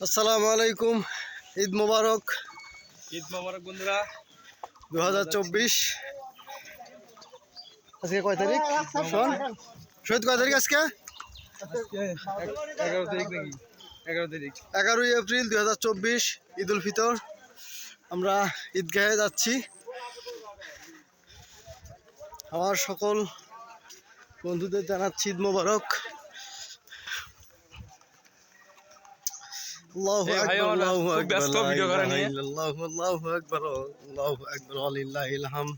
আসসালামু আলাইকুম, ঈদ মোবারক। ঈদ মোবারক বন্ধুরা। 2024 আজকে কয় তারিখ? শোন শহীদ, কয় তারিখ আজকে? 11 তারিখ নাকি? 11 তারিখ। 11ই এপ্রিল 2024, ঈদ উল ফিতর। আমরা ঈদগাহে যাচ্ছি। আমার সকল বন্ধুদের জানাচ্ছি ঈদ মোবারক। আল্লাহু আকবার, আল্লাহু আকবার, লা ইলাহা ইল্লাল্লাহু, আল্লাহু আকবার, আল্লাহু আকবার, ওয়ালিল্লাহিল হামদ।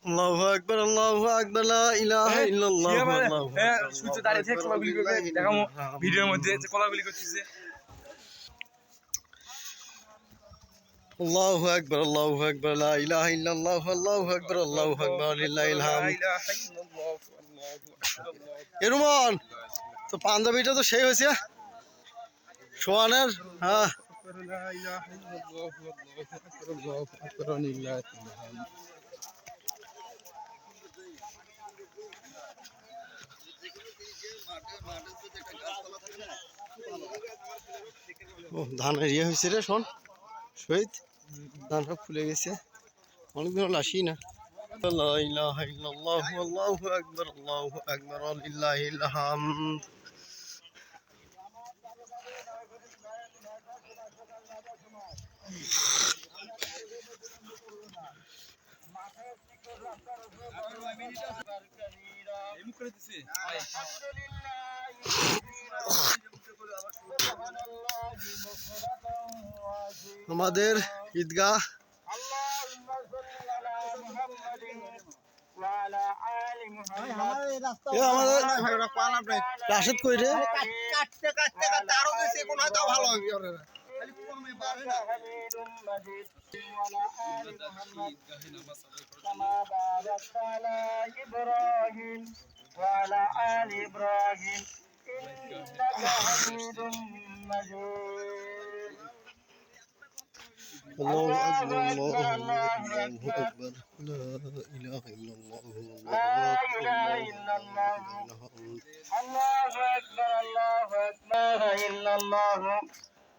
আল্লাহু আকবার, আল্লাহু আকবার, লা ইলাহা ইল্লাল্লাহু, আল্লাহু আকবার। সূর্য দাঁড়িয়ে থেকে কলাগুলি করে দেখামো ভিডিওর মধ্যে যে কলাগুলি করতেছে। আল্লাহু আকবার, আল্লাহু আকবার, লা ইলাহা ইল্লাল্লাহু, আল্লাহু আকবার, আল্লাহু আকবার, ওয়ালিল্লাহিল হামদ। এরমান তো পাঞ্জাবিটা তো সেই হয়েছে সোয়ানের। হ্যাঁ, ধানের ইয়ে হয়েছে রে শোন শহীদ, ধান সব ফুলে গেছে, অনেকদিন হলো আসি না। লা ইলাহা ইল্লাল্লাহু, আল্লাহু আকবার, আল্লাহু আকবার, ওয়ালিল্লাহিল হামদ। আমাদের ঈদগাহ আমাদের রাশেদ কই রে? কাটতে কাটতে কাটতে আরো গেছে কোন হয়তো ভালো হবে وعلى آل إبراهيم إنك حميد مجيد. الله أكبر، الله أكبر، لا إله إلا الله، لا إله إلا الله. الله أكبر، الله أكبر إلا الله.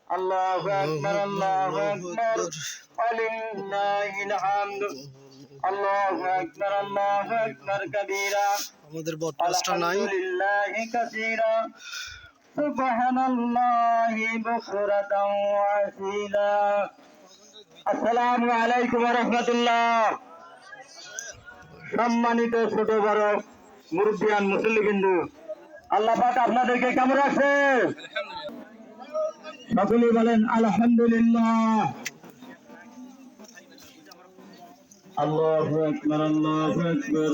الله أكبر، الله أكبر ولله الحمد. الله أكبر، الله أكبر كبيرا. আমাদের বটগাছটা নাই। الحمد لله كثيرا. سبحان الله بكرة وأصيلا. আসসালামু আলাইকুম ওয়া রাহমাতুল্লাহ। সম্মানিত ছোট বড় মুরব্বিয়ান মুসল্লিবৃন্দ, আল্লাহ পাক আপনাদেরকে কেমন রাখছে? সকলেই বলেন আলহামদুলিল্লাহ। আল্লাহু আকবার, আল্লাহু আকবার,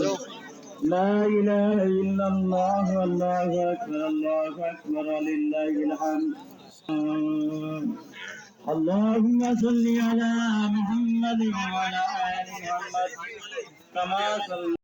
লা ইলাহা ইল্লাল্লাহ, আল্লাহু আকবার, আল্লাহু আকবার, ওয়ালিল্লাহিল হামদ। اللهم صل على محمد وعلى آل محمد كما صليت